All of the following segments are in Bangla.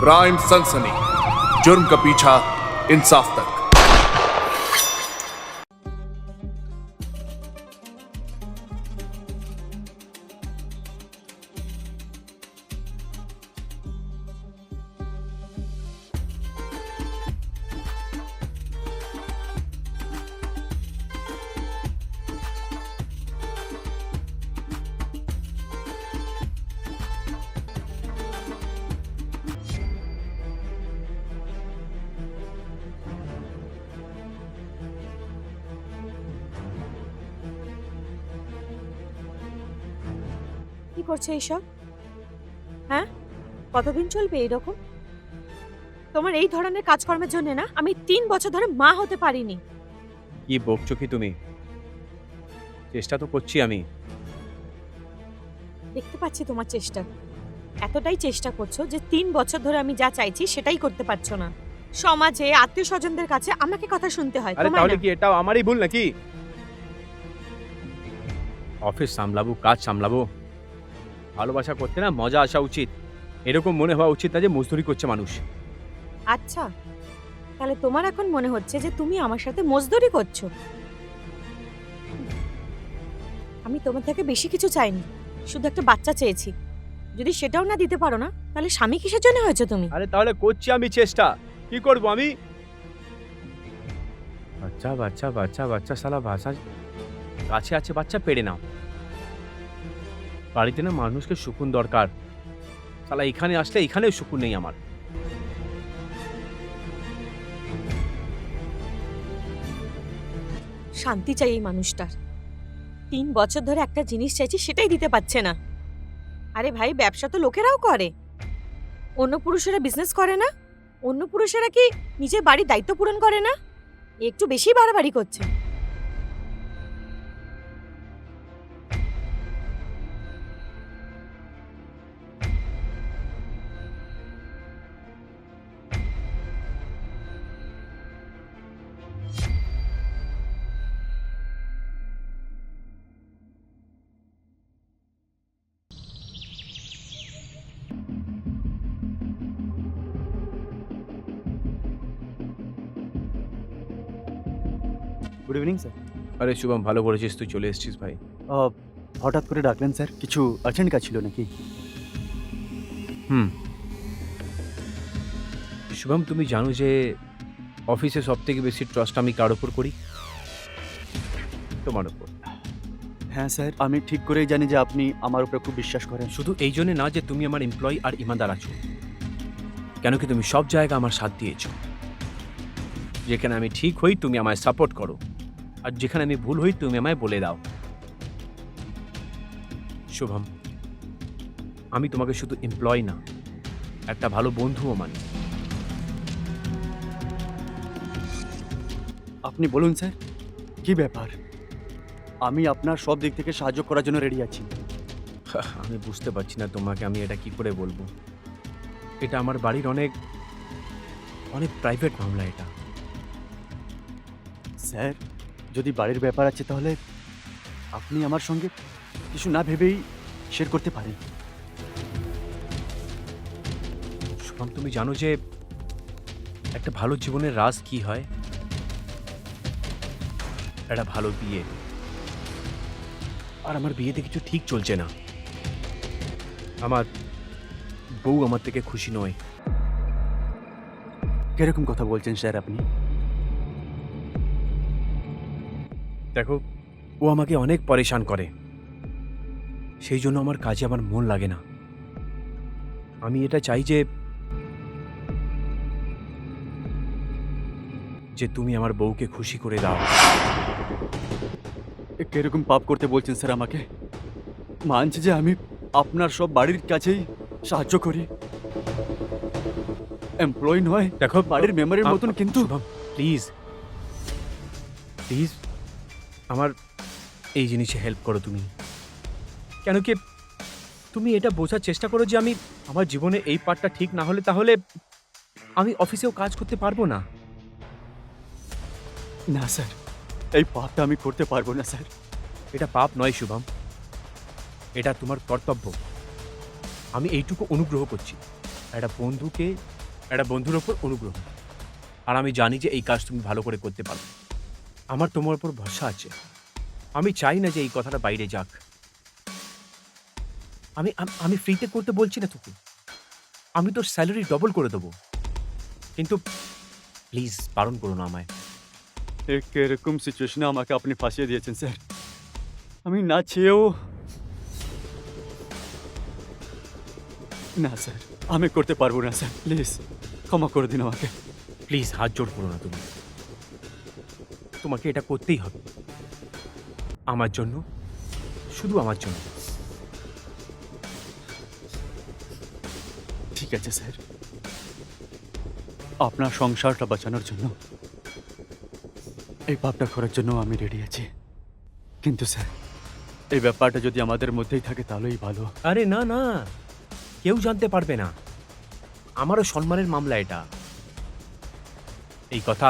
क्राइम सनसनी, जुर्म का पीछा इंसाफ तक। কি করছে এইসব? হ্যাঁ, কতদিন চলবে এইরকম? তোমার এই ধরনের কাজকর্মের জন্য না আমি 3 বছর ধরে মা হতে পারিনি। কি বকছো কি তুমি? চেষ্টা তো করছি আমি। দেখতে পাচ্ছি তোমার চেষ্টা, এতটাই চেষ্টা করছো যে 3 বছর ধরে আমি যা চাইছি সেটাই করতে পারছো না। সমাজে আত্মীয় স্বজনদের কাছে আমাকে কথা শুনতে হয়, আরে তোমায় তাহলে না। কি এটাও আমারই ভুল নাকি? অফিস সামলাবো, কাজ সামলাবো, ভালোবাসা করতে না মজা আসা উচিত। এরকম মনে হওয়া উচিত না যে মজদুরি করছে মানুষ। আচ্ছা, তাহলে তোমার এখন মনে হচ্ছে যে তুমি আমার সাথে মজদুরি করছো। আমি তোমার থেকে বেশি কিছু চাইনি, শুধু একটা বাচ্চা চেয়েছি। যদি সেটাও না দিতে পারো না, তাহলে স্বামী কিসের জন্য হয়েছে তুমি? আরে তাহলে করছি আমি চেষ্টা, কি করব আমি? বাচ্চা বাচ্চা বাচ্চা বাচ্চা শালা ভাষা কাছে আছে, বাচ্চা পেড়ে নাও। বাড়িতে না মানুষকে সুকুন দরকার, শালা এখানে আসলে এখানেও সুকুন নেই আমার। শান্তি চাই এই মানুষটার। 3 বছর ধরে একটা জিনিস চাইছি, সেটাই দিতে পারছে না। আরে ভাই, ব্যবসা তো লোকেরাও করে, অন্য পুরুষেরা বিজনেস করে না? অন্য পুরুষেরা কি নিজের বাড়ির দায়িত্ব পূরণ করে না? একটু বেশি বাড়াবাড়ি করছে। Good evening sir. আরে শুভম, ভালো করেছিস তুই চলে এসেছিস ভাই। হঠাৎ করে ডাকলেন স্যার, কিছু আর্জেন্ট কাজ ছিল নাকি? শুভম, তুমি জানো যে অফিসে সব থেকে বেশি ট্রাস্ট আমি কার ওপর করি? তোমার ওপর। হ্যাঁ স্যার, আমি ঠিক করেই জানি যে আপনি আমার উপরে খুব বিশ্বাস করেন। শুধু এই জন্য না যে তুমি আমার এমপ্লয়ি আর ইমানদার আছো, কেন কি তুমি সব জায়গায় আমার সাথ দিয়েছো। যেখানে আমি ঠিক হই তুমি আমায় সাপোর্ট করো, আর যেখানে আমি ভুল হই তুমি আমায় বলে দাও। শুভম, আমি তোমাকে শুধু এমপ্লয়ি না, একটা ভালো বন্ধুও মানি। আপনি বলুন স্যার, কি ব্যাপার? আমি আপনার সব দিক থেকে সাহায্য করার জন্য রেডি আছি। আমি বুঝতে পারছি না তোমাকে আমি এটা কি করে বলবো। এটা আমার বাড়ির অনেক অনেক প্রাইভেট মামলা এটা। স্যার, যদি বাড়ির ব্যাপার আছে তাহলে আপনি আমার সঙ্গে কিছু না ভেবেই শেয়ার করতে পারেন। শুভম, তুমি জানো যে একটা ভালো জীবনের রাজ কি হয়? একটা ভালো বিয়ে। আর আমার বিয়েতে কিছু ঠিক চলছে না। আমার বউ আমার থেকে খুশি নয়। কিরকম কথা বলছেন স্যার আপনি? দেখো, ও আমাকে অনেক পরেশান করে, সেই জন্য আমার কাজে আমার মন লাগে না। আমি এটা চাই যে তুমি আমার বউকে খুশি করে দাও। কিরকম পাপ করতে বলছেন স্যার আমাকে? মানছি যে আমি আপনার সব বাড়ির কাছেই সাহায্য করি, এমপ্লয়ি নয়, দেখো বাড়ির মেম্বারের মতন, কিন্তু প্লিজ প্লিজ আমার এই জিনিসে হেল্প করো তুমি। কেন কি তুমি এটা বোঝার চেষ্টা করো যে আমি আমার জীবনে এই পার্টটা ঠিক না হলে তাহলে আমি অফিসেও কাজ করতে পারবো না। না স্যার, এই পাপটা আমি করতে পারবো না স্যার। এটা পাপ নয় শুভম, এটা তোমার কর্তব্য। আমি এইটুকু অনুগ্রহ করছি, একটা বন্ধুকে একটা বন্ধুর ওপর অনুগ্রহ, আর আমি জানি যে এই কাজ তুমি ভালো করে করতে পারো। আমার তোমার উপর ভরসা আছে। আমি চাই না যে এই কথাটা বাইরে যাক। আমি আমি ফ্রিতে করতে বলছি না তোকে, আমি তোর স্যালারি ডবল করে দেবো, কিন্তু প্লিজ বারণ করো না আমায়। এরকম সিচুয়েশনে আমাকে আপনি ফাঁসিয়ে দিয়েছেন স্যার। আমি না চেয়েও না স্যার, আমি করতে পারবো না স্যার, প্লিজ ক্ষমা করে দিন আমাকে। প্লিজ হাত জোড় করো না তুমি, তোমাকে এটা করতেই হবে আমার জন্য, শুধু আমার জন্য। ঠিক আছে স্যার, আপনার সংসারটা বাঁচানোর জন্য, এই পাপটা করার জন্য আমি রেডি আছি। কিন্তু স্যার, এই ব্যাপারটা যদি আমাদের মধ্যেই থাকে তাহলেই ভালো। আরে না না, কেউ জানতে পারবে না, আমারও সম্মানের মামলা এটা। এই কথা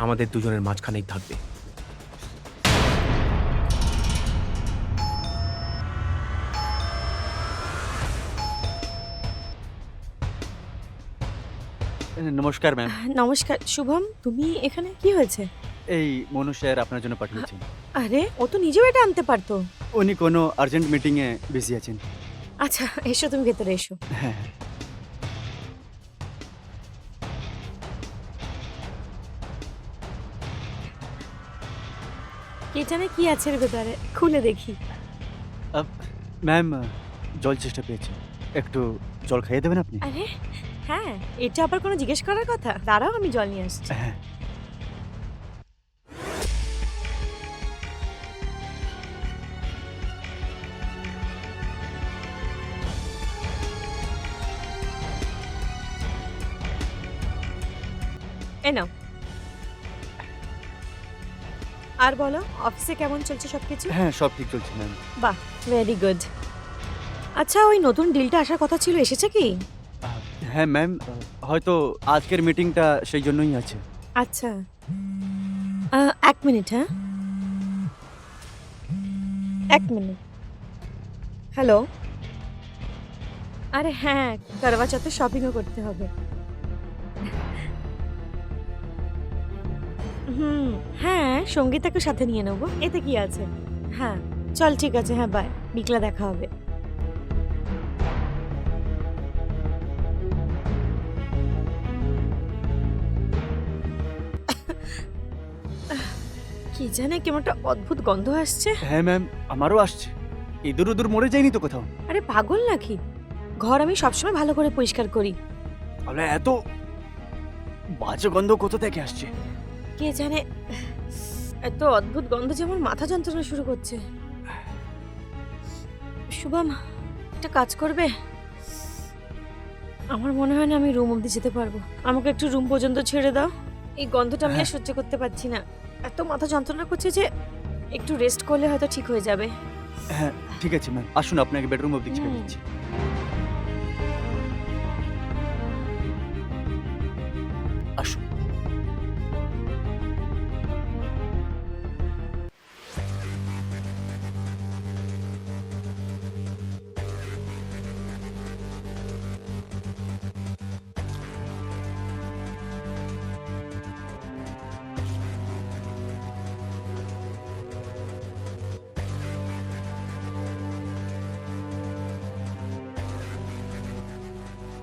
আমাদের দুজনের মাঝখানেই থাকবে। নমস্কার ম্যাম। নমস্কার শুভম, তুমি এখানে কি হয়েছে? এই মনু স্যার আপনার জন্য পাঠিয়েছেন। আরে ও তো নিজেও এটা আনতে পারতো। উনি কোনো আর্জেন্ট মিটিংয়ে বিজি আছেন। আচ্ছা এসো, তুমি ভেতরে এসো। হ্যাঁ। কে জানে কি আছে এর ভেতরে, খুলে দেখি। ম্যাম, জল চেষ্টা পেয়েছি, একটু জল খাইয়ে দেবেন আপনি? আরে হ্যাঁ, এটা আবার কোনো জিজ্ঞেস করার কথা? দাঁড়াও আমি জল নিয়ে আসছি। হ্যাঁ। এ নাও। আর বলো, অফিসে কেমন চলছে সবকিছু? হ্যাঁ, সব ঠিক চলছে ম্যাম। বাহ, ভেরি গুড। আচ্ছা, ওই নতুন ডিলটা আসার কথা ছিল, এসেছে কি? হ্যাঁ ম্যাম, হয়তো আজকের মিটিংটা সেই জন্যই আছে। আচ্ছা, এক মিনিট। হ্যাঁ, এক মিনিট। হ্যালো। আরে হ্যাঁ, করবা চৌথে শপিংও করতে হবে। হ্যাঁ, সঙ্গীতাকে সাথে নিয়ে নেবো, এতে কি আছে। হ্যাঁ চল, ঠিক আছে, হ্যাঁ বাই, বিকেলে দেখা হবে। কি জানে কেমন একটা অদ্ভুত গন্ধ আসছে। হ্যাঁ ম্যাম, আমারও আসছে। ইঁদুর উদুর মরে যায়নি তো কোথাও? আরে পাগল নাকি, ঘর আমি সবসময় ভালো করে পরিষ্কার করি। তাহলে এত বাজে গন্ধ কোথা থেকে আসছে? কে জানে, এত অদ্ভুত গন্ধ যে আমার মাথা যন্ত্রণা শুরু করছে। শুভম, একটা কাজ করবে? আমার মনে হয় না আমি রুম অবধি যেতে পারবো। আমাকে একটু রুম পর্যন্ত ছেড়ে দাও। এই গন্ধটা আমি আর সহ্য করতে পারছি না, এত মাথা যন্ত্রণা করছে যে একটু রেস্ট করলে হয়তো ঠিক হয়ে যাবে। হ্যাঁ ঠিক আছে ম্যাম, আসুন আপনাকে বেডরুম অবধি ছেড়ে দিচ্ছি। আসুন।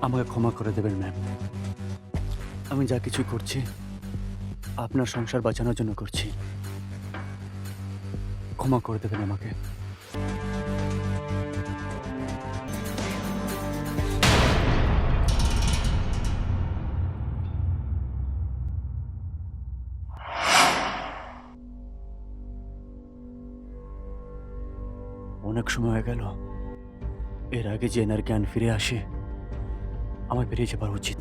আমাকে ক্ষমা করে দেবেন ম্যাম। আমি যা কিছু করছি আপনার সংসার বাঁচানোর জন্য করছি। ক্ষমা করে দেবেন আমাকে। অনেক সময় হয়ে গেল, এর আগে যে এনার জ্ঞান ফিরে আসে আমার বেরিয়ে যাবার উচিত।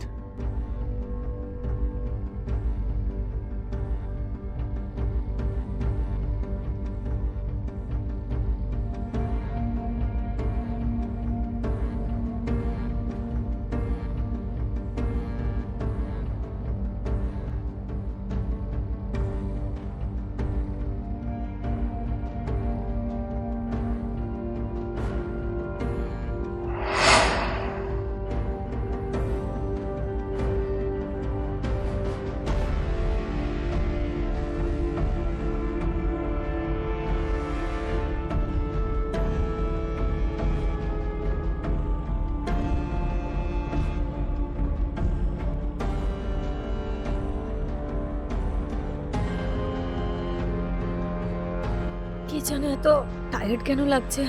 জানে এত টায়ার্ড কেন লাগছে।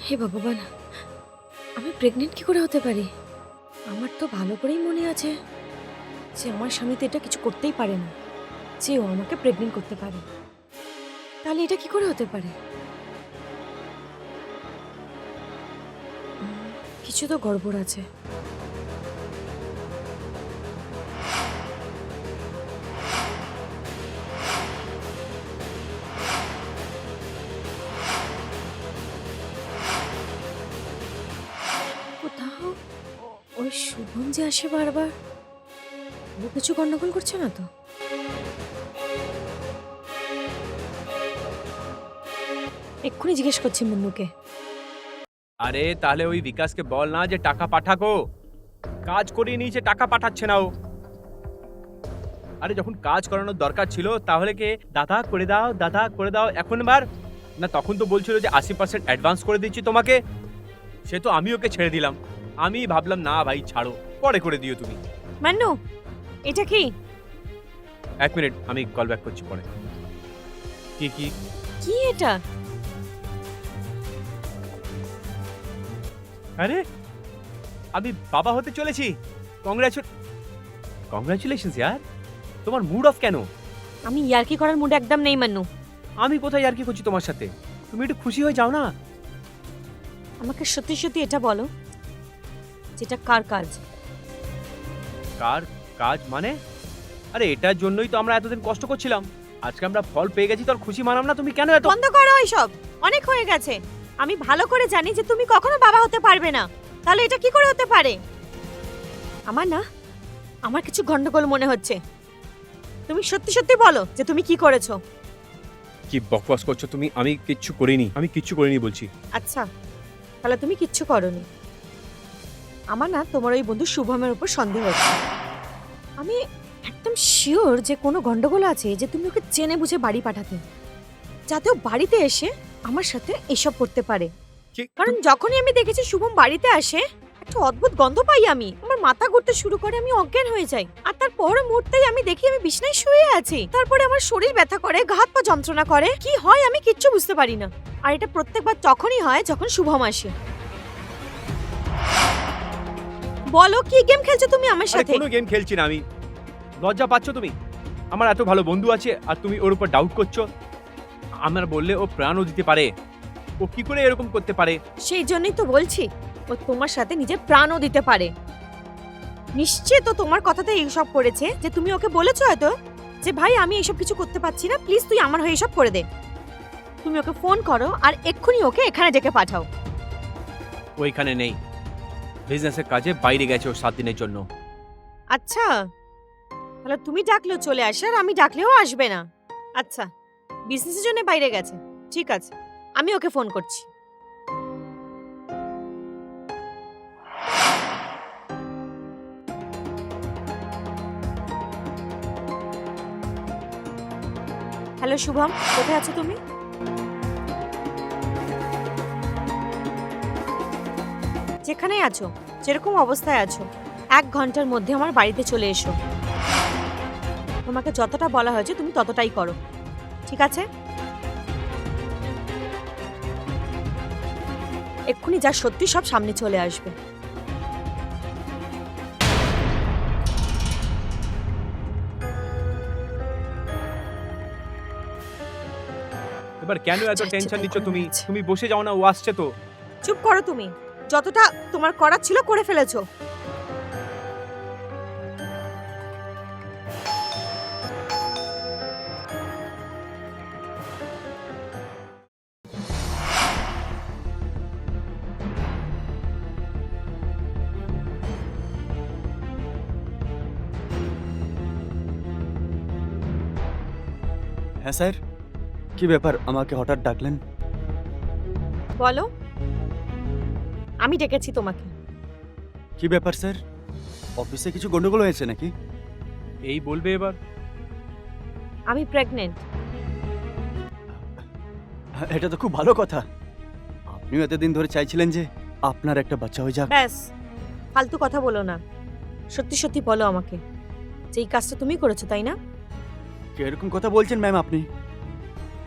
হে ভগবান, আমি প্রেগনেন্ট কি করে হতে পারি? আমার তো ভালো করেই মনে আছে যে আমার স্বামী তো এটা কিছু করতেই পারে না, যে ও আমাকে প্রেগনেন্ট করতে পারে। তাহলে এটা কি করে হতে পারে? কিছু তো গড়বড় আছে। কোথাও ওই শুভম যে আসে বারবার, ও কিছু গন্ডগোল করছে না তো? এক্ষুনি জিজ্ঞেস করছি মুন্নুকে। আরে তাহলে ওই বিকাশকে বল না যে টাকা পাঠাকো। কাজ করিয়ে নিয়েছে, টাকা পাঠাচ্ছে না ও। আরে যখন কাজ করানোর দরকার ছিল তাহলে কে দাদা করে দাও, দাদা করে দাও, এখন বার না? তখন তো বলছিল যে 80% অ্যাডভান্স করে দিচ্ছি তোমাকে। সে তো আমি ওকে ছেড়ে দিলাম। আমি ভাবলাম না ভাই ছাড়ো, পরে করে দিও তুমি। মান্নু, এটা কি? 1 মিনিট, আমি কল ব্যাক করছি পরে। কি কি কি এটা? আরে আমি বাবা হতে চলেছি। কংগ্রাচুলেশনস यार। তোমার মুড অফ কেন? আমি ইয়ার্কি করার মুড একদম নেই মান্নু। আমি কোথায় আর কি করছি তোমার সাথে? তুমি একটু খুশি হয়ে যাও না। আমাকে সত্যি সত্যি এটা বলো, যেটা কার কাজ? কার কাজ মানে? আরে এটার জন্যই তো আমরা এতদিন কষ্ট করছিলাম। আজকে আমরা ফল পেয়ে গেছি, তোর খুশি মানাম না? তুমি কেন এত? বন্ধ করো এইসব, অনেক হয়ে গেছে। আমি ভালো করে জানি যে তুমি কখনো বাবা হতে পারবে না। তাহলে এটা কি করে হতে পারে? আমার কিছু গন্ডগোল মনে হচ্ছে। তুমি সত্যি সত্যি বলো যে তুমি কি করেছো। কি বকবাস করছো তুমি? আমি কিচ্ছু করিনি বলছি। আচ্ছা, তাহলে তুমি কিচ্ছু করোনি। আমার না তোমার ওই বন্ধু শুভমের উপর সন্দেহ হচ্ছে। আমি একদম শিওর যে কোনো গন্ডগোল আছে, যে তুমি ওকে জেনে বুঝে বাড়ি পাঠাতে, যাতে ও বাড়িতে এসে আমার সাথে এসব করতে পারে। কারণ যখনই আমি দেখেছি শুভম বাড়িতে আসে, একটা অদ্ভুত গন্ধ পাই আমি, আমার মাথা ঘুরতে শুরু করে, আমি অজ্ঞান হয়ে যাই। আর তার পর মুহূর্তেই আমি দেখি আমি বিছানায় শুয়ে আছি। তারপরে আমার শরীর ব্যথা করে, গা হাত পা যন্ত্রণা করে, কি হয় আমি কিচ্ছু বুঝতে পারি না। আর এটা প্রত্যেকবার তখনই হয় যখন শুভম আসে। বলো কি গেম খেলছো তুমি আমার আরে সাথে? কোনো গেম খেলছি না আমি। লজ্জা পাচ্ছ তুমি? আমার এত ভালো বন্ধু আছে আর তুমি ওর উপর ডাউট করছো। আমার বললে ও প্রাণও দিতে পারে। ও কি করে এরকম করতে পারে? সেই জন্যই তো বলছি, ও তোমার সাথে নিজের প্রাণও দিতে পারে। নিশ্চয় তো তোমার কথাতে এইসব করেছে, যে তুমি ওকে বলেছো হয়তো যে ভাই আমি এইসব কিছু করতে পারছি না, প্লিজ তুই আমার হয়ে এসব করে দে। তুমি ওকে ফোন করো আর এক্ষুনি ওকে এখানে ডেকে পাঠাও। ও এখানে নেই, বিজনেসের কাজে বাইরে গেছে ও 7 দিনের জন্য। আচ্ছা, তাহলে তুমি ডাকলেও চলে আসে আর আমি ডাকলেও আসবে না? আচ্ছা, বিজনেসের জন্য বাইরে গেছে, ঠিক আছে, আমি ওকে ফোন করছি। হ্যালো শুভম, কোথায় আছো তুমি? যেখানেই আছো, যেরকম অবস্থায় আছো, 1 ঘন্টার মধ্যে আমার বাড়িতে চলে এসো। তোমাকে যতটা বলা হয়েছে তুমি ততটাই করো, ঠিক আছে? এক্ষুনি যা সত্যি সব সামনে চলে আসবে। এবার কেন এত আচ্ছা, টেনশন তাই নিচ্ছ করে তুমি? নিচ্ছে। তুমি বসে যাও না, ও আসছে তো। চুপ করো তুমি, যতটা তোমার করার ছিল করে ফেলেছো। হ্যাঁ স্যার, কি ব্যাপার আমাকে হঠাৎ ডাকলেন? বলো। আমি ডেকেছি তোমাকে। কি ব্যাপার স্যার, অফিসে কিছু গন্ডগোল হয়েছে নাকি? এই বলবে এবার? আমি প্রেগনেন্ট। এটা তো খুব ভালো কথা। আপনিও এতদিন ধরে চাইছিলেন যে আপনার একটা বাচ্চা হয়ে যাক। ব্যাস, ফালতু কথা বলো না। সত্যি সত্যি বলো আমাকে যে এই কাজটা তুমি করেছো, তাই না? কিরকম কথা বলছেন ম্যাম আপনি?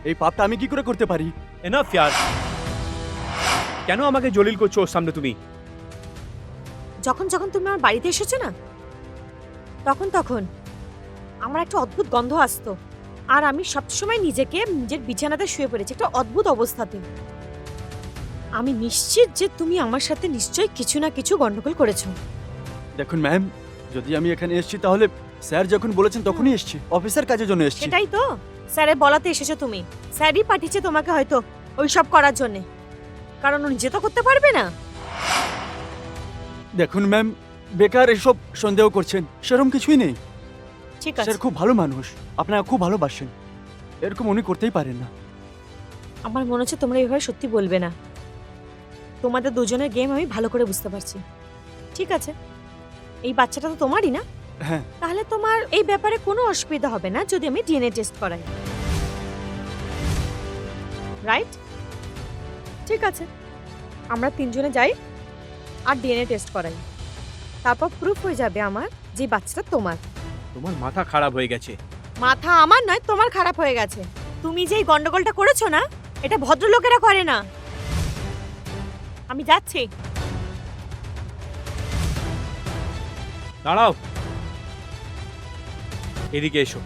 এই পাপটা আমি কি করে করতে পারি? এনাফ ইয়ার। কেন আমাকে জলিল করছো ওর সামনে তুমি? যখন যখন তুমি আমার বাড়িতে এসেছো না, তখন আমার একটা অদ্ভুত গন্ধ আসতো। আর আমি সবসময় নিজেকে নিজের বিছানাতে শুয়ে পড়েছি একটা অদ্ভুত অবস্থাতে। আমি নিশ্চিত যে তুমি আমার সাথে নিশ্চয়ই কিছু না কিছু গন্ডগোল করেছো। দেখুন ম্যাম, যদি আমি এখানে এসেছি তাহলে স্যার যখন বলেছেন তখনই এসেছি, অফিসের কাজের জন্য এসেছি। সেটাই তো, স্যারের বলাতে এসেছো তুমি। স্যারই পাঠিয়েছে তোমাকে হয়তো ওই সব করার জন্যে, কারণ ও নিজে তো করতে পারবে না। দেখুন ম্যাম, বেকার এসব সন্দেহ করছেন, সেরকম কিছুই নেই। ঠিক আছে, স্যার খুব ভালো মানুষ, আপনারা খুব ভালোবাসেন, এরকম উনি করতেই পারেন না। আমার মনে হচ্ছে তোমরা এভাবে সত্যি বলবে না। তোমাদের দুজনের গেম আমি ভালো করে বুঝতে পারছি। ঠিক আছে, এই বাচ্চাটা তো তোমারই না? হ্যাঁ। তাহলে তোমার এই ব্যাপারে কোনো অসুবিধা হবে না যদি আমি ডিএনএ টেস্ট করাই, রাইট? ঠিক আছে, আমরা তিনজনে যাই আর ডিএনএ টেস্ট করাই। তারপর প্রুফ হয়ে যাবে আমার যে বাচ্চাটা তোমার। তোমার মাথা খারাপ হয়ে গেছে। মাথা আমার নয়, তোমার খারাপ হয়ে গেছে। তুমি যে এই গন্ডগোলটা করেছো না, এটা ভদ্রলোকেরা করে না। আমি যাচ্ছি। দাঁড়াও, এদিকে এসো।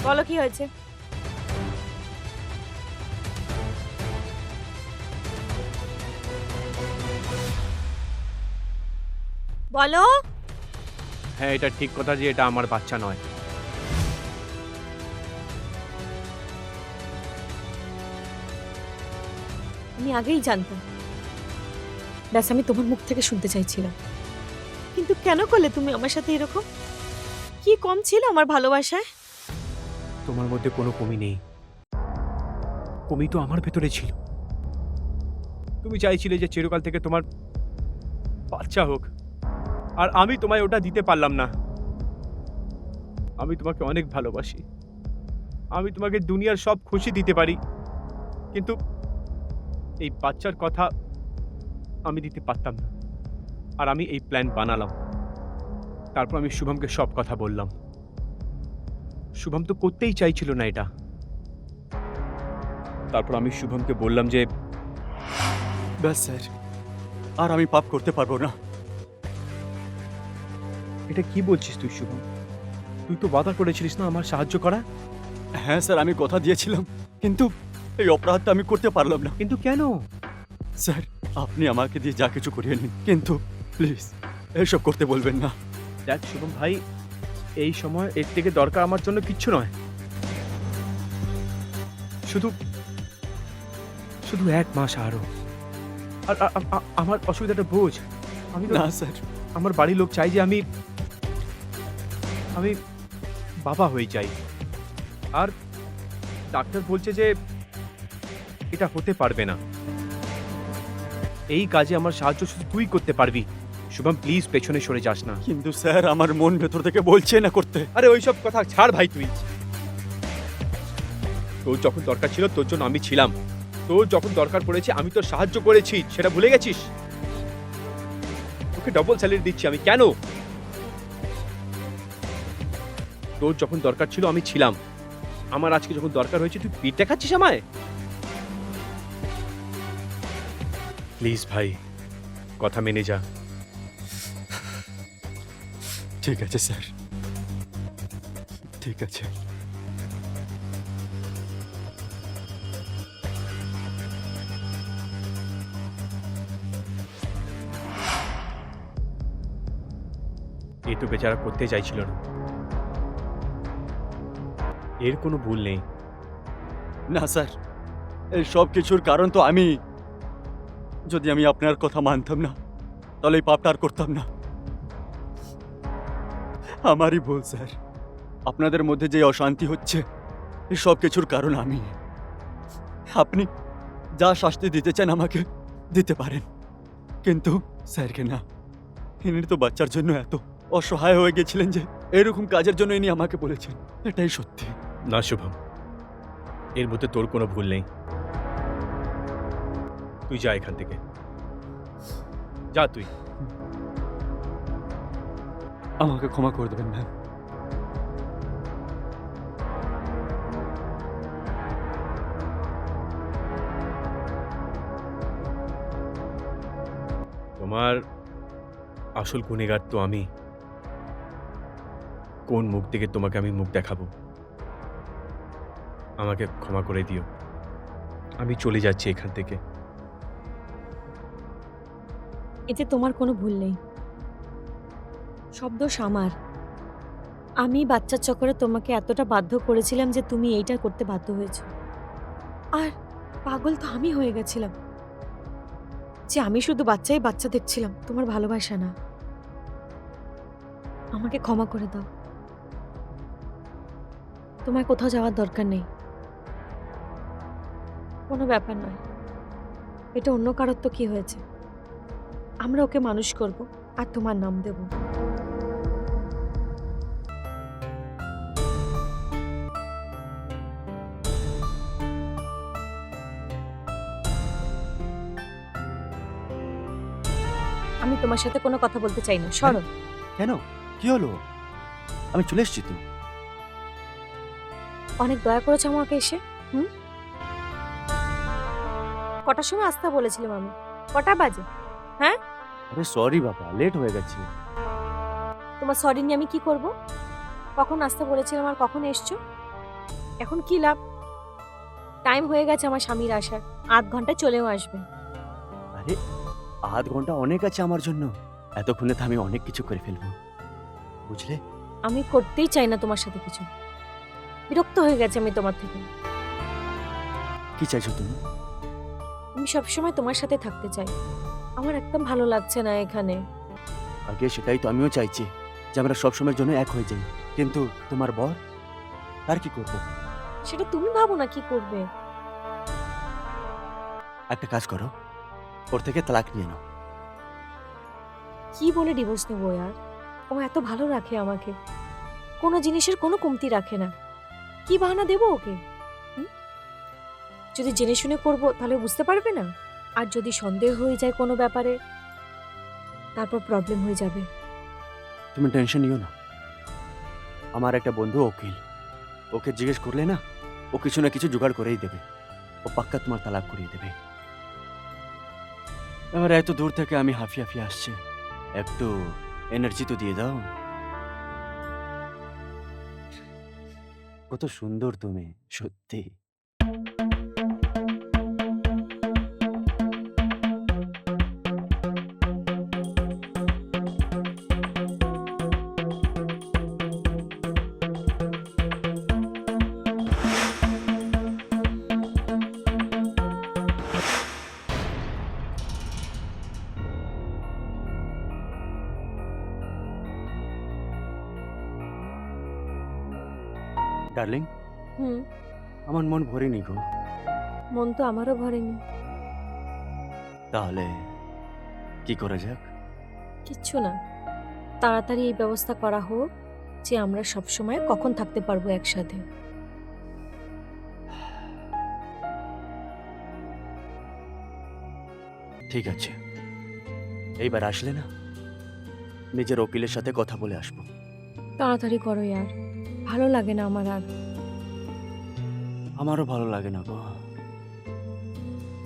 বলো কি হয়েছে? বলো। হ্যাঁ, এটা ঠিক কথা যে এটা আমার বাচ্চা নয়। আমি আগেই জানতাম। ব্যাস, আমি তোমার মুখ থেকে শুনতে চাইছিলাম। কিন্তু কেন করলে তুমি আমার সাথে এরকম? কি কম ছিল আমার ভালোবাসায়? তোমার মধ্যে কোনো কমি নেই, কমি তো আমার ভেতরে ছিল। তুমি চাইছিলে যে চিরকাল থেকে তোমার বাচ্চা হোক, আর আমি তোমায় ওটা দিতে পারলাম না। আমি তোমাকে অনেক ভালোবাসি, আমি তোমাকে দুনিয়ার সব খুশি দিতে পারি, কিন্তু এই বাচ্চার কথা আমি দিতে পারতাম না। আর আমি এই প্ল্যান বানালাম, তারপর আমি শুভমকে সব কথা বললাম। শুভম তো করতেই চাইছিল না এটা। তারপর আমি শুভমকে বললাম যে ব্যাস স্যার, আর আমি পাপ করতে পারবো না। এটা কি বলছিস তুই শুভম? তুই তো ওয়াদা করেছিলিস না আমার সাহায্য করা? হ্যাঁ স্যার, আমি কথা দিয়েছিলাম, কিন্তু এই অপরাধটা আমি করতে পারলাম না। কিন্তু কেন? স্যার, আপনি আমাকে দিয়ে যা কিছু করিয়ে নিন, কিন্তু প্লিজ এসব করতে বলবেন না। দেখ শুভম ভাই, এই সময় এর থেকে দরকার আমার জন্য কিচ্ছু নয়। শুধু শুধু 1 মাস আরো। আর আমার অসুবিধাটা বোঝ। আমি তো না স্যার, আমার বাড়ির লোক চাই যে আমি বাবা হয়ে যাই। আর ডাক্তার বলছে যে এটা হতে পারবে না। এই কাজে আমার সাহায্য শুধু তুই করতে পারবি। শুভম প্লিজ পেছনে সরে যাস না। কিন্তু স্যার আমার মন ভেতর থেকে বলছে না করতে। আরে ওইসব কথা ছাড় ভাই, তুই তোর যখন দরকার ছিল তোর জন্য আমি ছিলাম, তোর যখন দরকার পড়েছে আমি তোর সাহায্য করেছি, সেটা ভুলে গেছিস? তোকে ডবল স্যালারি দিচ্ছি আমি, কেন? তোর যখন দরকার ছিল আমি ছিলাম, আমার আজকে যখন দরকার হয়েছে তুই পিঠ দেখাচ্ছিস আমায়? প্লিজ ভাই, কথা মেনে যা। ঠিক আছে স্যার, ঠিক আছে। এ তো বেচারা করতে চাইছিল না, এর কোনো ভুল নেই। না স্যার, এই সব কিছুর কারণ তো আমি। যদি আমি আপনার কথা মানতাম না তাহলে এই পাপটা আর করতাম না। আমারই ভুল স্যার, আপনাদের মধ্যে যে অশান্তি হচ্ছে এই সব কিছুর কারণ আমি। আপনি যা শাস্তি দিতে চান আমাকে দিতে পারেন, কিন্তু স্যারকে না। ইনি তো বাচ্চার জন্য এত অসহায় হয়ে গেছিলেন যে এরকম কাজের জন্য ইনি আমাকে বলেছেন। এটাই সত্যি। না শুভম, এর মধ্যে তোর কোনো ভুল নেই। তুই যা এখান থেকে, যা তুই। আমাকে ক্ষমা করে দেবেন ম্যাম। তোমার আসল গুনেগার তো আমি। কোন মুখ থেকে তোমাকে আমি মুখ দেখাবো? আমাকে ক্ষমা করে দিও, আমি চলে যাচ্ছি এখান থেকে। এতে তোমার কোনো ভুল নেই, সব দোষ আমার। আমি বাচ্চার চক্করে তোমাকে এতটা বাধ্য করেছিলাম যে তুমি এইটা করতে বাধ্য হয়েছো। আর পাগল তো আমি হয়ে গেছিলাম যে আমি শুধু বাচ্চা দেখছিলাম, তোমার ভালোবাসা না। আমাকে ক্ষমা করে দাও, তোমার কোথাও যাওয়ার দরকার নেই। কোনো ব্যাপার নয়, এটা অন্য কারোর তো কি হয়েছে। আমরা ওকে মানুষ করব আর তোমার নাম দেব। আমি তোমার সাথে কোনো কথা বলতে চাই না, সরো। কেন? কি হলো? আমি চলে এসেছি তো। অনেক দয়া করেছো আমাকে এসে। কটার সময় আসতে বলেছিলাম আমি? কটা বাজে? আরে সরি বাবা, লেট হয়ে গেছে। তোমার সরি নিয়ে আমি কি করব? কখন আসতে বলেছিলাম আর কখন এসছো? এখন কি লাভ? টাইম হয়ে গেছে আমার স্বামীর আসার, ৮ ঘন্টায় চলেও আসবে। আরে ৮ ঘন্টা অনেক আছে আমার জন্য। এতক্ষণে তো আমি অনেক কিছু করে ফেলবো, বুঝলে? আমি করতেই চাই না তোমার সাথে কিছু, বিরক্ত হয়ে গেছে আমি তোমার থেকে। কি চাইছো তুমি? আমি সবসময় তোমার সাথে থাকতে চাই, আমার একদম ভালো লাগছে না এখানে। আগে সেটাই তো আমিও চাইছি, যে আমরা সবসময়ের জন্য এক হয়ে যাই। কিন্তু তোমার বর, তার কি করবো? সেটা তুমি ভাবো না কি করবে। একটা কাজ করো, ওর থেকে তালাক নিয়ে নাও। কি বলে ডিভোর্স নেবো यार? ও এত ভালো রাখে আমাকে, কোনো জিনিসের কোনো কমতি রাখে না। কি বাহানা দেবো ওকে? যদি জেনে শুনে করবো তাহলে ও বুঝতে পারবে না। আর যদি সন্দেহ হয়ে যায় কোনো ব্যাপারে, তারপর প্রবলেম হয়ে যাবে। তুমি টেনশন নিও না, আমার একটা বন্ধু উকিল, ওকে জিজ্ঞেস করলে না, ও কিছু না কিছু জোগাড় করেই দেবে। ও পাক্কা তোমার তালাক করিয়ে দেবে। এবার এত দূর থেকে আমি হাফিয়ে হাফিয়ে আসছে, একটু এনার্জি তো দিয়ে দাও। কত সুন্দর তুমি, সত্যি। ডার্লিং, হুম, আমার মন ভরেনি গো। মন তো আমারও ভরেনি। তাহলে কি করা যাক? কিচ্ছু না, তাড়াতাড়ি এই ব্যবস্থা করা হোক যে আমরা সবসময় কখন থাকতে পারবো একসাথে। ঠিক আছে, এইবার আসলে না নিজের উকিলের সাথে কথা বলে আসবো। তাড়াতাড়ি করো यार, ভালো লাগে না আমার আর। আমারও ভালো লাগে না গো।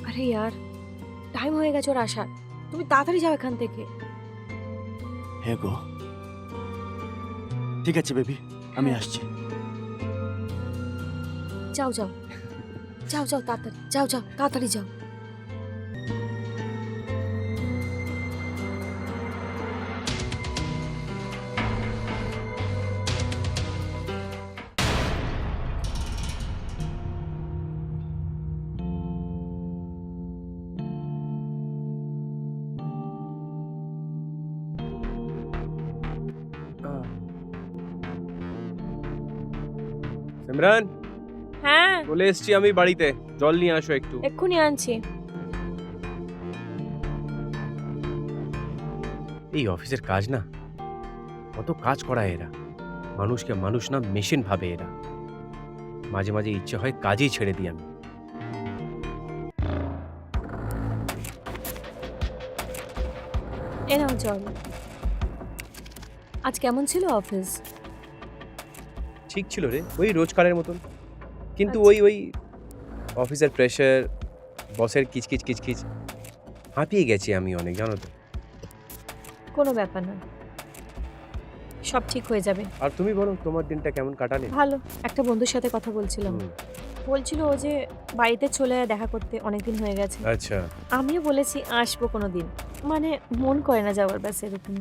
আরে यार, টাইম হয়ে গেছে ওর আসার, তুমি তাড়াতাড়ি যাও এখান থেকে। হ্যাঁ গো, ঠিক আছে বেবি, আমি আসছি। যাও যাও যাও যাও তাড়াতাড়ি যাও, যাও তাড়াতাড়ি যাও। সিমরান, হ্যাঁ চলে এসেছি আমি বাড়িতে, জল নিয়ে আসো একটু। এক্ষুনি আনছি। এই অফিসের কাজ না, কত কাজ করায় এরা, মানুষকে মানুষ না মেশিন ভাবে এরা। মাঝে মাঝে ইচ্ছে হয় কাজই ছেড়ে দিই আমি। এ নাও জল। আজ কেমন ছিল অফিস? ঠিক ছিল রে, ওই রোজকারের মতন, কিন্তু আচ্ছা। ওই অফিসের প্রেশার, বসের কিচকিচ কিচকিচ, হাঁপিয়ে গেছি আমি অনেক, জানো তো। কোনো ব্যাপার না, সব ঠিক হয়ে যাবে। আর তুমি বলো, তোমার দিনটা কেমন কাটালে? ভালো। একটা বন্ধুর সাথে কথা বলছিলাম, হুম, বলছিল ও যে বাড়িতে চলে আয়, দেখা করতে, অনেকদিন হয়ে গেছে। আচ্ছা। আমিও বলেছি আসবো কোনো দিন, মানে মন করে না যাওয়ার, ব্যাস এরকম।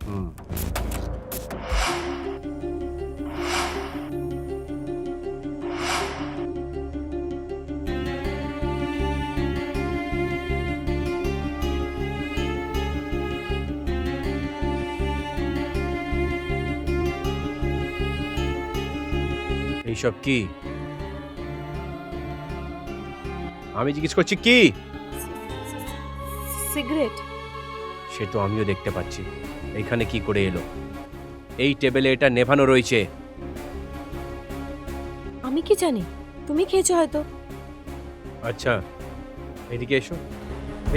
হুম। এইসব কি? আমি জিজ্ঞেস করছি কি? সিগারেট? সে তো আমিও দেখতে পাচ্ছি, এইখানে কি করে এলো? এই টেবিলে এটা নেভানো রয়েছে। আমি কি জানি, তুমি খেয়েছো হয়তো। আচ্ছা, এদিকে এসো,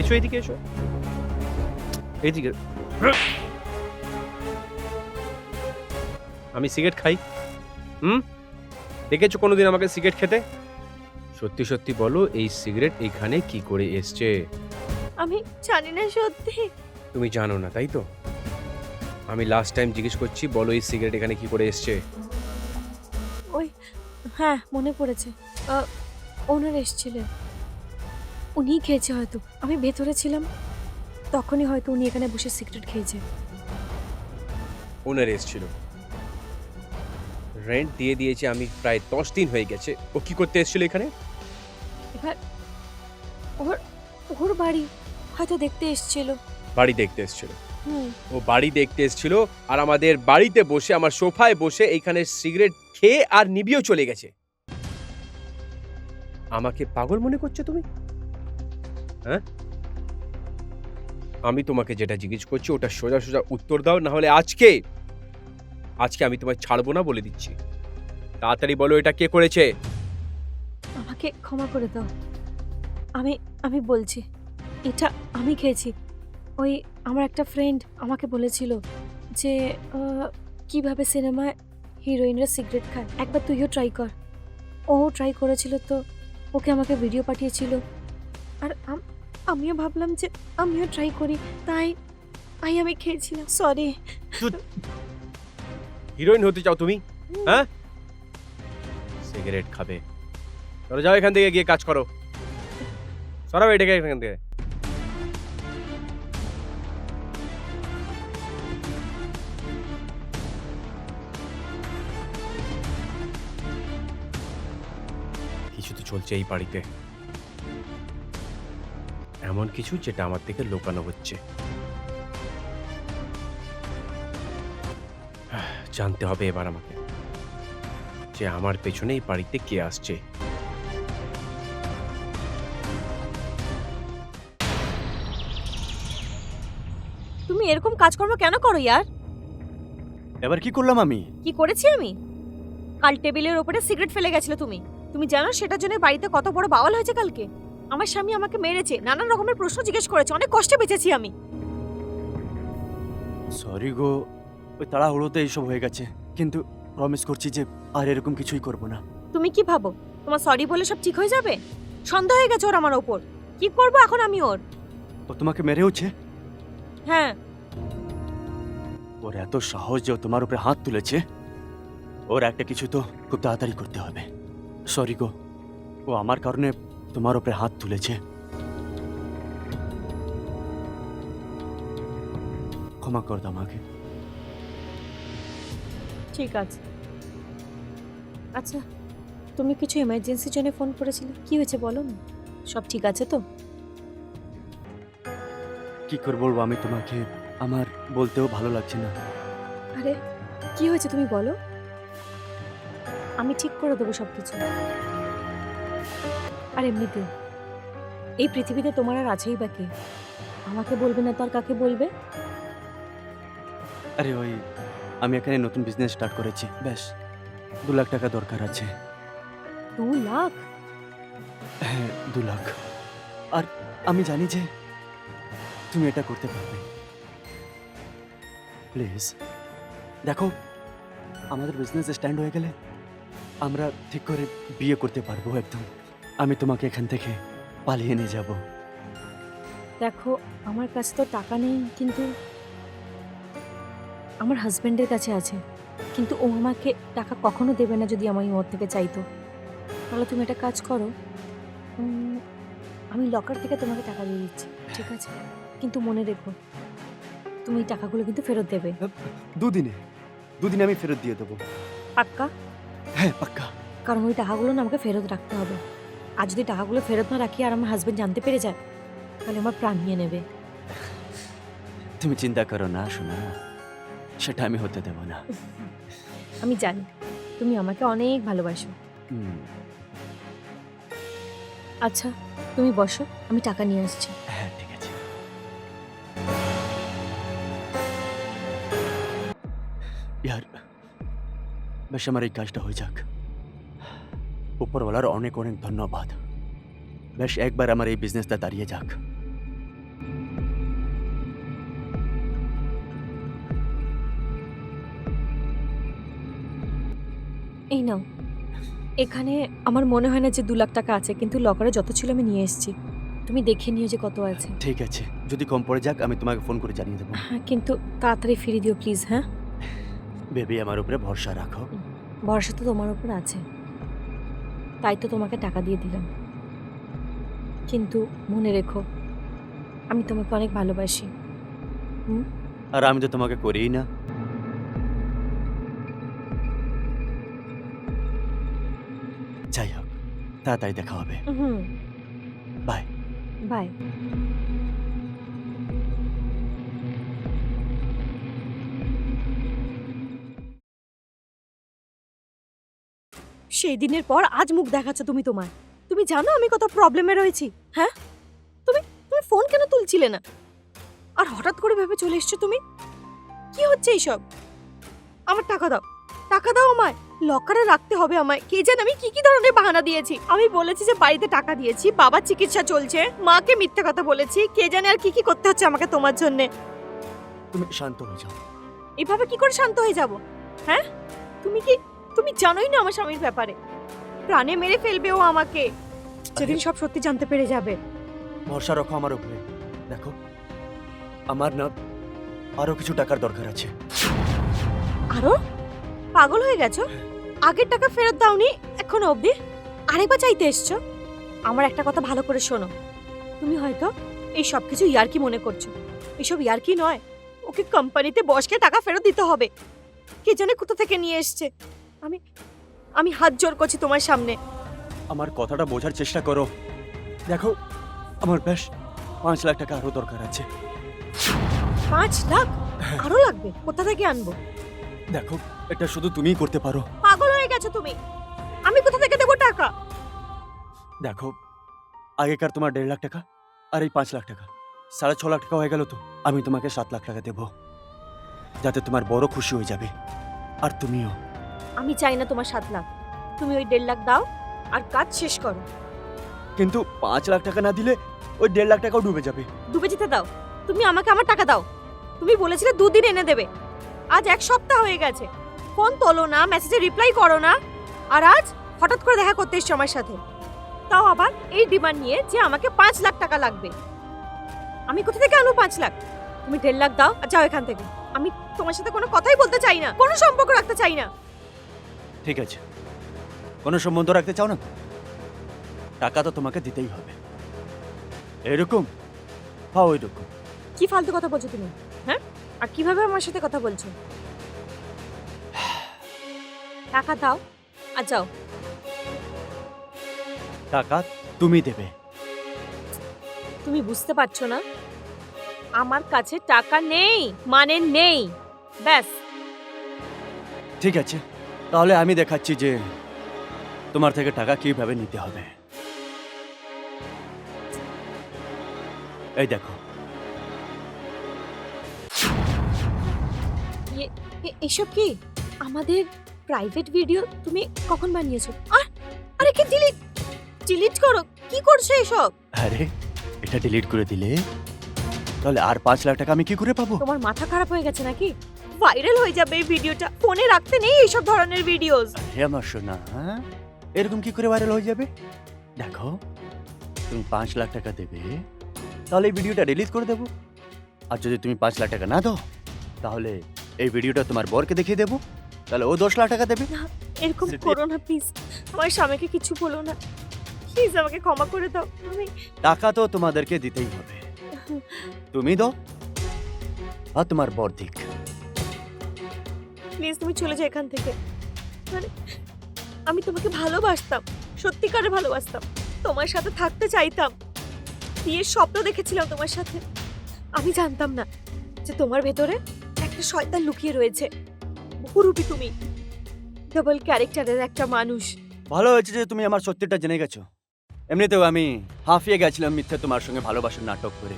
এসো এদিকে এসো, এদিকে। আমি সিগারেট খাই? দেখেছো কোনোদিন আমাকে সিগারেট খেতে? সত্যি সত্যি বলো, এই সিগারেট এইখানে কি করে এসছে? আমি জানি না সত্যি। তুমি জানো না তাই তো? আমি লাস্ট টাইম জিজ্ঞেস করছি, বলো এই সিগারেট এখানে কি করে এসছে? ওই, হ্যাঁ মনে পড়েছে, ওনার এসেছিলেন, উনিই খেয়েছে হয়তো। আমি ভেতরে ছিলাম, তখনই হয়তো উনি এখানে বসে সিগারেট খেয়েছে। ওনার এসছিল, রেন্ট দিয়ে দিয়েছে আমি, প্রায় 10 দিন হয়ে গেছে। ও কি করতে এসেছিল এখানে? এবার ওর ওর বাড়ি হয়তো দেখতে এসেছিল। বাড়ি দেখতে এসেছিল? হুম। ও বাড়ি দেখতে এসেছিল আর আমাদের বাড়িতে বসে, আমার সোফায় বসে এইখানে সিগারেট খেয়ে আর নিবিয়েও চলে গেছে। আমাকে পাগল মনে করছো তুমি? হ্যাঁ, আমি তোমাকে যেটা জিজ্ঞেস করছি ওটা সোজা সোজা উত্তর দাও, না হলে আজকে আমি তোমায় ছাড়বো না বলে দিচ্ছি। তাড়াতাড়ি বলো, এটা কে করেছে? আমাকে ক্ষমা করে দাও, আমি আমি বলছি, এটা আমি খেয়েছি। ওই আমার একটা ফ্রেন্ড আমাকে বলেছিল যে কিভাবে সিনেমায় হিরোইনরা সিগারেট খায়, একবার তুইও ট্রাই কর। ও ট্রাই করেছিল তো ওকে আমাকে ভিডিও পাঠিয়েছিল, আর আমিও ভাবলাম যে আমিও ট্রাই করি, তাই তাই আমি খেয়েছিলাম। সরি। হিরোইন হতে চাও তুমি? হ্যাঁ, সিগারেট খাবে? চলো যাও এখান থেকে, গিয়ে কাজ করো। সরাও এটাকে এখান থেকে। কিছু তো চলছে এই বাড়িতে, এমন কিছু যেটা আমার থেকে লুকানো হচ্ছে। জানতে হবে এবার আমাকে যে আমার পেছনে এই বাড়িতে কে আসছে। তুমি এরকম কাজকর্ম কেন করো ইয়ার? এবার কি করলাম আমি? কি করেছি আমি? কাল টেবিলের ওপরে সিগারেট ফেলে গেছিলে তুমি। তুমি জানো সেটার জন্য বাড়িতে কত বড় বাওয়াল হয়েছে কালকে? আমার স্বামী আমাকে মেরেছে, নানান রকমের প্রশ্ন জিজ্ঞেস করেছে, অনেক কষ্টে বেঁচেছি আমি। সরি গো, ওই তাড়াহুড়োতে এইসব হয়ে গেছে, কিন্তু প্রমিস করছি যে আর এরকম কিছুই করব না। তুমি কি ভাবো তোমার সরি বলে সব ঠিক হয়ে যাবে? সন্দেহ হয়ে গেছে ওর আমার ওপর। কি করব এখন আমি ওর? ও তোমাকে মেরেওছে? হ্যাঁ। ওর এত সাহস যে ও তোমার উপরে হাত তুলেছে, ওর একটা কিছু তো খুব তাড়াতাড়ি করতে হবে। সরি গো, ও আমার কারণে তোমার উপরে হাত তুলেছে। ক্ষমা কর দাও আমাকে। ঠিক আছে। আচ্ছা, তুমি কিছু এমার্জেন্সির জন্য ফোন করেছিলে, কি হয়েছে বলো না? সব ঠিক আছে তো? কি করে বলবো আমি তোমাকে, আমার বলতেও ভালো লাগছে না। আরে কি হয়েছে তুমি বলো। আমি ঠিক করে দেবো সবকিছু। আর এমনিতে এই পৃথিবীতে তোমার আর আছেই বা কে? আমাকে বলবে না তো আর কাকে বলবে? আরে ওই আমি এখানে নতুন বিজনেস স্টার্ট করেছি, ব্যাস 2 লাখ টাকা দরকার আছে। 2 লাখ? হ্যাঁ 2 লাখ। আর আমি জানি যে তুমি এটা করতে পারবে। প্লিজ দেখো, আমাদের বিজনেস স্ট্যান্ড হয়ে গেলে আমরা ঠিক করে বিয়ে করতে পারবো একদম। আমি তোমাকে এখান থেকে পালিয়ে নিয়ে যাব। দেখো, আমার কাছে তো টাকা নেই, কিন্তু আমার হাজবেন্ডের কাছে আছে। কিন্তু ও আমাকে টাকা কখনো দেবে না যদি আমি ওর থেকে চাইতো। তাহলে তুমি একটা কাজ করো, আমি লকার থেকে তোমাকে টাকা দিয়ে দিচ্ছি, ঠিক আছে? কিন্তু মনে রেখো, তুমি এই টাকাগুলো কিন্তু ফেরত দেবে। 2 দিনে আমি ফেরত দিয়ে দেবো। পাক্কা? হ্যাঁ পাক্কা। কারণ ওই টাকাগুলো না আমাকে ফেরত রাখতে হবে। আর যদি টাকাগুলো ফেরত না রাখি আর আমার হাজবেন্ড জানতে পেরে যায়, তাহলে আমার প্রাণ নিয়ে নেবে। তুমি চিন্তা করো না সোনা, সেটা আমি হতে দেব না। আমি জানি তুমি আমাকে অনেক ভালোবাসো। হুম, আচ্ছা, তুমি বসো, আমি টাকা নিয়ে আসছি। হ্যাঁ ঠিক আছে। ইয়ার বেশ, আমার এই কাজটা হয়ে যাক। উপরওয়ালার অনেক অনেক ধন্যবাদ। বেশ একবার আমার এই বিজনেসটা দাঁড়িয়ে যাক। এই নাও, এখানে আমার মনে হয় না যে 2 লাখ টাকা আছে, কিন্তু লকারে যত ছিল আমি নিয়ে এসেছি। তুমি দেখে নিও যে কত আছে। ঠিক আছে, যদি কম পড়ে যাক আমি তোমাকে ফোন করে জানিয়ে দেবো। হ্যাঁ, কিন্তু তাড়াতাড়ি ফিরিয়ে দিও প্লিজ। হ্যাঁ, বেবি আমার উপরে ভরসা রাখো। ভরসা তো তোমার উপর আছে, তাই তো তোমাকে টাকা দিয়ে দিলাম। কিন্তু মনে রেখো, আমি তোমাকে অনেক ভালোবাসি। আর আমি তো তোমাকে করিই না। যাই হোক, তাড়াতাড়ি দেখা হবে। হুম, বাই। বাই। সেই দিনের পর আজ মুখ দেখাচ্ছ তুমি তোমার। তুমি জানো আমি কত প্রবলেমে রয়েছি? হ্যাঁ, তুমি তুমি ফোন কেন তুলছিলে না? আর হঠাৎ করে ভেবে চলে এসছো তুমি। কি হচ্ছে এইসব? আমার টাকা দাও, টাকা দাও আমায়। লকারে রাখতে হবে আমায়। কে জানে আমি কি কি ধরনের বাহানা দিয়েছি। আমি বলেছি যে বাড়িতে টাকা দিয়েছি, বাবার চিকিৎসা চলছে, মাকে মিথ্যা কথা বলেছি, কে জানে আর কি কি করতে হচ্ছে আমাকে তোমার জন্য। তুমি শান্ত হয়ে যাও। এভাবে কি করে শান্ত হয়ে যাব? হ্যাঁ, তুমি জানোই না আমার স্বামীর ব্যাপারে। প্রাণে মেরে ফেলবে ও আমাকে যেদিন সব সত্যি জানতে পেরে যাবে। ভরসা রাখো আমার উপরে। দেখো, আমার না আরো কিছু টাকার দরকার আছে। আরো? পাগল হয়ে গেছো? আগের টাকা ফেরত দাওনি এখনো অবধি, আরেকবার চাইতে এসছো? আমার একটা কথা ভালো করে শোনো, তুমি হয়তো এই সব কিছু ইয়ার্কি মনে করছো। এসব ইয়ার্কি নয়, ওকে কোম্পানিতে বসকে টাকা ফেরত দিতে হবে। কে জানে কোথা থেকে নিয়ে এসছে। আমি হাত জোর করছি তোমার সামনে। আমার কথাটা বোঝার চেষ্টা করো। দেখো, আমার বেশ 5 লাখ টাকা আরো দরকার আছে। 5 লাখ আরো লাগবে? কোথা থেকে আনবো? দেখো, এটা শুধু তুমিই করতে পারো। পাগল হয়ে গেছো তুমি। আমি কোথা থেকে দেবো টাকা? দেখো, আগেকার তোমার 1.5 লাখ টাকা আর এই 5 লাখ টাকা 6.5 লাখ টাকা হয়ে গেল তো। আমি তোমাকে 7 লাখ টাকা দেবো, যাতে তোমার বড় খুশি হয়ে যাবে। আর তুমিও। আমি চাই না তোমার 7 লাখ। তুমি ওই 1.5 লাখ দাও আর কাজ শেষ করো। কিন্তু 5 লাখ টাকা না দিলে ওই 1.5 লাখ টাকাও ডুবে যাবে। ডুবে যেতে দাও। তুমি আমাকে আমার টাকা দাও। তুমি বলেছিলে 2 দিন এনে দেবে, আজ 1 সপ্তাহ হয়ে গেছে। ফোন তোলো না, মেসেজে রিপ্লাই করো না, আর আজ হঠাৎ করে দেখা করতে এসছো আমার সাথে, তাও আবার এই ডিমান্ড নিয়ে যে আমাকে 5 লাখ টাকা লাগবে। আমি কোথা থেকে আনবো 5 লাখ? তুমি 1.5 লাখ দাও আর যাও এখান থেকে। আমি তোমার সাথে কোনো কথাই বলতে চাই না, কোনো সম্পর্ক রাখতে চাই না। ঠিক আছে, কোনো সম্বন্ধ রাখতে চাও না? টাকা তো তোমাকে দিতেই হবে। এরকম হ্যাঁ ওইরকম। কি ফালতু কথা বলছো তুমি? হ্যাঁ, আর কিভাবে আমার সাথে কথা বলছো? টাকা দাও আর যাও। টাকা তুমি দেবে। তুমি বুঝতে পারছো না, আমার কাছে টাকা নেই মানে নেই, ব্যাস। ঠিক আছে, তাহলে আমি দেখাচ্ছি যে তোমার থেকে টাকা কিভাবে নিতে হবে। এই দেখো, এসব কি আমাদের প্রাইভেট ভিডিও তুমি কখন বানিয়েছো? আরে কি ডিলিট করো, কি করছো এসব? আরে এটা ডিলিট করে দিলে তাহলে আর 5 লাখ টাকা আমি কি করে পাবো? তোমার মাথা খারাপ হয়ে গেছে নাকি? ভাইরাল হয়ে যাবে এই ভিডিওটা, ফোনে রাখতে নেই এইসব ধরনের ভিডিওস। আরে আমার সোনা, এরকম কি করে ভাইরাল হয়ে যাবে? দেখো, তুমি 5 লাখ টাকা দেবে তাহলে এই ভিডিওটা ডিলিট করে দেবো, আর যদি তুমি 5 লাখ টাকা না দাও তাহলে এই ভিডিওটা তোমার বরকে দেখিয়ে দেবো, তাহলে ও 10 লাখ টাকা দেবে। এরকম সেটাই। করো না প্লিজ, আমার স্বামীকে কিছু বলো না প্লিজ, আমাকে ক্ষমা করে দাও। আমি টাকা তো তোমাদেরকে দিতেই হবে, তুমি দাও আর তোমার বর দিক। প্লিজ তুমি চলে যাও এখান থেকে। মানে আমি তোমাকে ভালোবাসতাম, সত্যিকারে ভালোবাসতাম, তোমার সাথে থাকতে চাইতাম, বিয়ের স্বপ্ন দেখেছিলাম তোমার সাথে। আমি জানতাম না যে তোমার ভেতরে একটা শয়তান লুকিয়ে রয়েছে। বহুরূপী তুমি, ডাবল ক্যারেক্টারের একটা মানুষ। ভালো হয়েছে যে তুমি আমার সত্যিটা জেনে গেছো। এমনিতেও আমি হাঁফিয়ে গেছিলাম মিথ্যে তোমার সঙ্গে ভালোবাসার নাটক করে,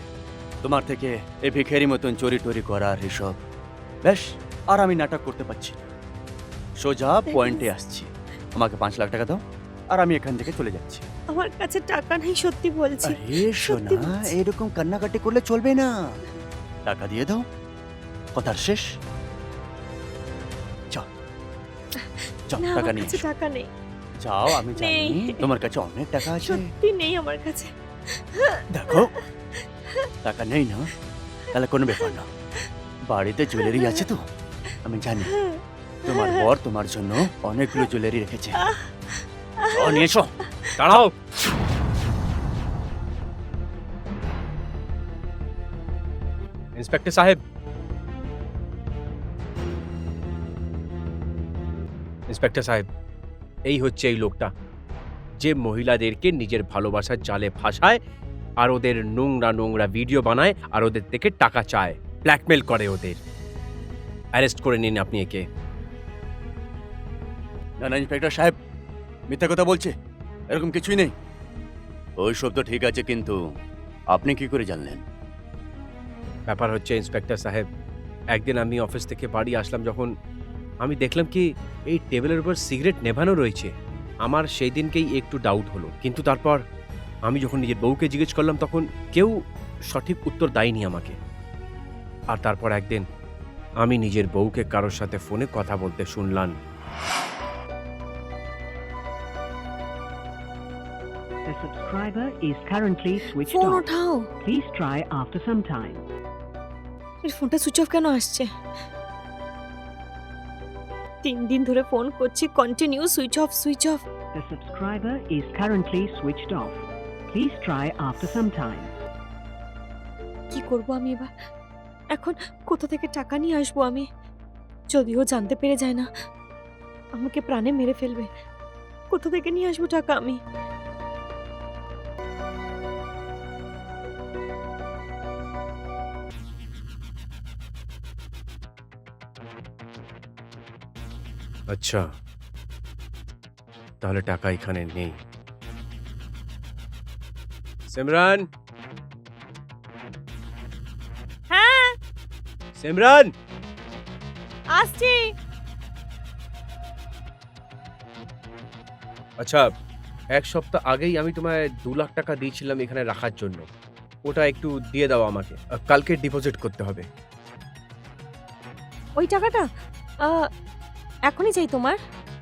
তোমার থেকে এই ভিখারি মতন চুরি টরি করার এসব। বেশ, আর আমি নাটক করতে পারছি না, সোজা পয়েন্টে আসছি। আমাকে 5 লাখ টাকা দাও আর আমি এখান থেকে চলে যাচ্ছি। আমার কাছে টাকা নেই, সত্যি বলছি। আরে সত্যি সোনা, বলছি। এরকম কান্নাকাটি করলে চলবে না, টাকা দিয়ে দাও, কথার শেষ। যাও যাও, না, টাকা আমার নিয়ে কাছে এসো। টাকা নেই, যাও, আমি জানি নেই। তোমার কাছে অনেক টাকা আছে। সত্যি নেই আমার কাছে। দেখো, টাকা নেই না, তাহলে কোনো ব্যাপার না, বাড়িতে জুয়েলারি আছে তো, আমি জানি তোমার বর তোমার জন্য অনেকগুলো জুয়েলারি রেখেছে। যাও, নিয়ে এসো। দাঁড়াও, ইন্সপেক্টর সাহেব, ইন্সপেক্টর সাহেব, এই হচ্ছে এই লোকটা যে মহিলাদেরকে নিজের ভালোবাসার জালে ফাঁসায় আর ওদের নোংরা নোংরা ভিডিও বানায় আর ওদের থেকে টাকা চায়, ব্ল্যাকমেল করে ওদের। অ্যারেস্ট করে নিন আপনি একে। না না ইন্সপেক্টর সাহেব, মিথ্যা কথা বলছে, এরকম কিছুই নেই। ওই সব তো ঠিক আছে, কিন্তু আপনি কি করে জানলেন? ব্যাপার হচ্ছে ইন্সপেক্টর সাহেব, একদিন আমি অফিস থেকে বাড়ি আসলাম, যখন আমি দেখলাম কি এই টেবিলের উপর সিগারেট নেভানো রয়েছে, আমার সেই দিনকেই একটু ডাউট হলো। কিন্তু তারপর আমি যখন নিজের বউকে জিজ্ঞেস করলাম তখন কেউ সঠিক উত্তর দেয়নি আমাকে। আর তারপর একদিন আমি নিজের বউকে কারোর সাথে ফোনে কথা বলতে শুনলাম। The subscriber is currently switched phone off. ওঠাও, Please try after some time. এর ফোনটা সুইচ অফ কেন আসছে? 3 দিন ধরে ফোন করছি, continue switch off switch off. The subscriber is currently switched off. Please try after some time. কি করব আমি এবার? এখন কোথা থেকে টাকা নিয়ে আসবো আমি? যদিও জানতে পেরে যায় না, আমাকে প্রাণে মেরে ফেলবে। কোথা থেকে নিয়ে আসবো টাকা আমি? আচ্ছা, তাহলে টাকা এখানে নেই। সিমরান, হ্যাঁ সিমরান, আসছি। আচ্ছা, 1 সপ্তাহ আগেই আমি তোমায় 2 লাখ টাকা দিয়েছিলাম এখানে রাখার জন্য, ওটা একটু দিয়ে দাও আমাকে, কালকে ডিপোজিট করতে হবে। ওই টাকাটা এখনই চাই তোমার?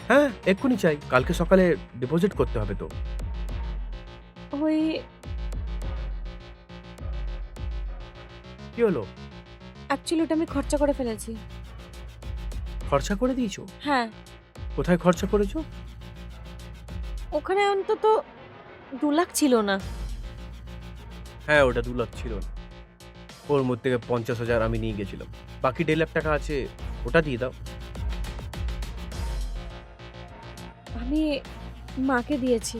হ্যাঁ, এক্ষুনি চাই, কালকে সকালে ডিপোজিট করতে হবে তো। ওই কি হলো? অ্যাকচুয়ালি ওটা আমি খরচা করে ফেলেছি। খরচা করে দিয়েছো? হ্যাঁ, কোথায় খরচা করেছো? ওখানে অন্তত 2 লাখ ছিল না। হ্যাঁ, ওটা 2 লাখ ছিল না, ওর মধ্যে থেকে 50,000 আমি নিয়ে গেছিলাম, বাকি 1.5 লাখ টাকা আছে, ওটা দিয়ে দাও। আমি মাকে দিয়েছি,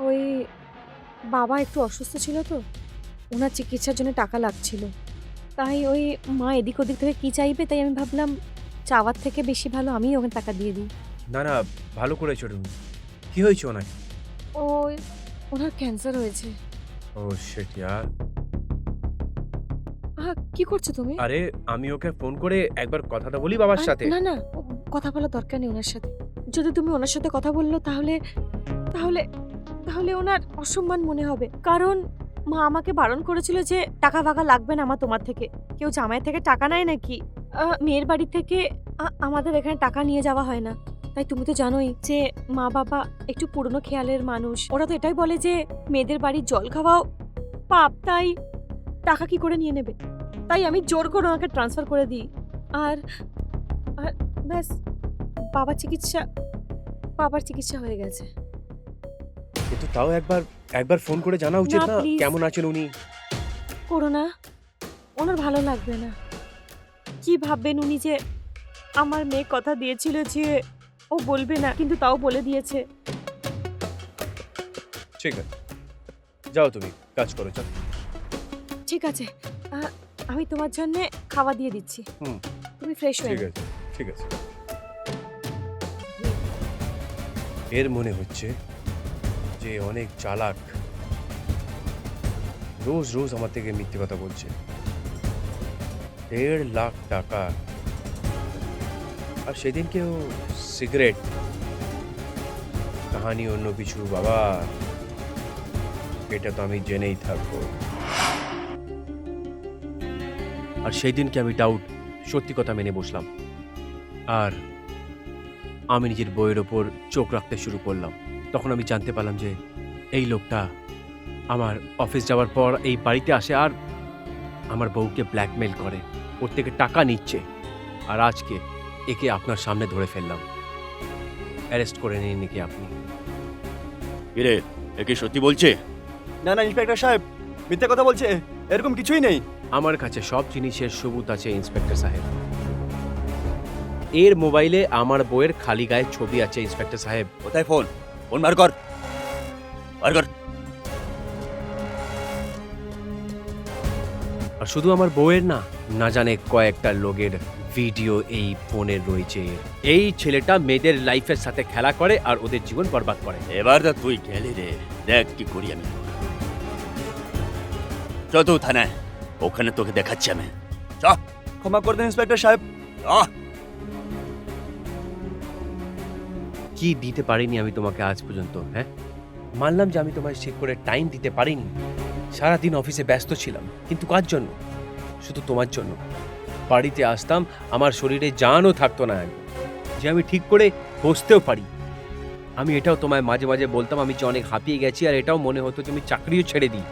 ওই বাবা একটু অসুস্থ ছিল তো, ওনার চিকিৎসার জন্য টাকা লাগছিল, তাই ওই মা এদিক ওদিক থেকে কি চাইবে, তাই আমি ভাবলাম চাওয়ার থেকে বেশি ভালো আমি ওখানে টাকা দিয়ে দিই। না না, ভালো করেছো তুমি। কি হয়েছে ওনাকে? ওনার ক্যান্সার হয়েছে। ও শিট ইয়ার। কি করছো তুমি? আরে আমি ওকে ফোন করে একবার কথাটা বলি বাবার সাথে। না না, কথা বলার দরকার নেই ওনার সাথে। যদি তুমি ওনার সাথে কথা বললো তাহলে তাহলে তাহলে ওনার অসম্মান মনে হবে। কারণ মা আমাকে বারণ করেছিল যে টাকা ফাকা লাগবে না আমার তোমার থেকে। কেউ জামাই থেকে টাকা নেয় নাকি? মেয়ের বাড়ি থেকে আমাদের এখানে টাকা নিয়ে যাওয়া হয় না। তাই তুমি তো জানোই যে মা বাবা একটু পুরনো খেয়ালের মানুষ। ওরা তো এটাই বলে যে মেয়েদের বাড়ির জল খাওয়াও পাপ, তাই টাকা কি করে নিয়ে নেবে। তাই আমি জোর করে ওনাকে ট্রান্সফার করে দিই। আর আর ব্যাস, বাবার চিকিৎসা হয়ে গেছে। কিন্তু তাও একবার ফোন করে জানা উচিত না, না please। কেমন আছেন উনি। করো না, ওনার ভালো লাগবে না। কি ভাববেন উনি যে আমার মেয়ে কথা দিয়েছিল যে ও বলবে না, কিন্তু তাও বলে দিয়েছে। ঠিক আছে, যাও তুমি কাজ করো, চল। ঠিক আছে, আমি তোমার জন্য খাওয়া দিয়ে দিচ্ছি। হুম। তুমি ফ্রেশ হয়ে ঠিক নাও। আছে, ঠিক আছে। এর মনে হচ্ছে যে অনেক চালাক, রোজ রোজ আমার থেকে মিথ্যে কথা বলছে। 1.5 লাখ টাকা, আর সেদিনকেও সিগারেট, কাহানি অন্য কিছু। বাবা, এটা তো আমি জেনেই থাকবো। আর সেই দিনকে আমি ডাউট সত্যি কথা মেনে বসলাম, আর আমি নিজের বইয়ের ওপর চোখ রাখতে শুরু করলাম। তখন আমি জানতে পারলাম যে এই লোকটা আমার অফিস যাওয়ার পর এই বাড়িতে আসে আর আমার বউকে ব্ল্যাকমেল করে, ওর থেকে টাকা নিচ্ছে। আর আজকে একে আপনার সামনে ধরে ফেললাম। অ্যারেস্ট করে নিন নাকি আপনি? কিরে, এ কি সত্যি বলছে? না না ইন্সপেক্টর সাহেব, মিথ্যে কথা বলছে, এরকম কিছুই নেই। আমার কাছে সব জিনিসের সবুত আছে ইন্সপেক্টর সাহেব। এর মোবাইলে আমার বউয়ের খালি গায়ে ছবি আছে ইন্সপেক্টর সাহেব। কোথায় ফোন? ফোন বার কর, বার কর। আর শুধু আমার বউয়ের না, না জানে কয়েকটা লোকের ভিডিও এই ফোনে রয়েছে। এই ছেলেটা মেয়েদের লাইফের সাথে খেলা করে আর ওদের জীবন বরবাদ করে। এবার তো তুই গেলি রে, দেখ কি করি আমি। চল তুই থানায়, ওখানে তোকে দেখাচ্ছি আমি। চ, ক্ষমা করে দেন ইন্সপেক্টর সাহেব। কি দিতে পারিনি আমি তোমাকে আজ পর্যন্ত? হ্যাঁ, মানলাম যে আমি তোমায় ঠিক করে টাইম দিতে পারিনি। সারাদিন অফিসে ব্যস্ত ছিলাম, কিন্তু কার জন্য? শুধু তোমার জন্য। বাড়িতে আসতাম, আমার শরীরে জানও থাকতো না একদম, যে আমি ঠিক করে বসতেও পারি। আমি এটাও তোমায় মাঝে মাঝে বলতাম আমি যে অনেক হাঁপিয়ে গেছি, আর এটাও মনে হতো যে আমি চাকরিও ছেড়ে দিই।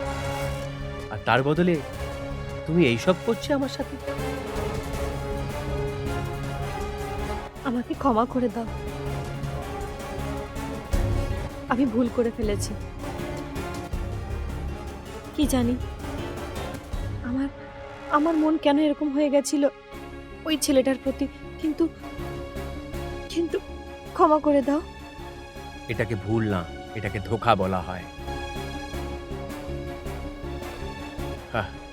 আর তার বদলে তুমি এইসব করছো আমার সাথে। আমাকে ক্ষমা করে দাও, আমি ভুল করে ফেলেছি। কি জানি আমার মন কেন এরকম হয়ে গেছিল ওই ছেলেটার প্রতি, কিন্তু কিন্তু ক্ষমা করে দাও। এটাকে ভুল না, এটাকে ধোঁকা বলা হয়।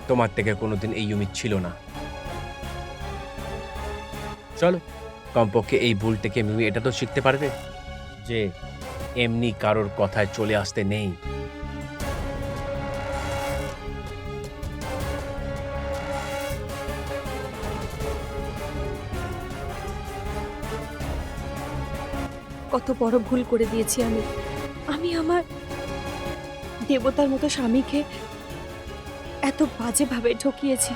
তোমার থেকে কোনোদিন এই উম্মিদ ছিল না। চলো, কমপক্ষে এই ভুল থেকে মিমি এটা তো শিখতে পারবে যে এমনি কারোর কথায় চলে আসতে নেই। কত বড় ভুল করে দিয়েছি আমি আমার দেবতার মতো স্বামীকে এত বাজেভাবে ঠকিয়েছি।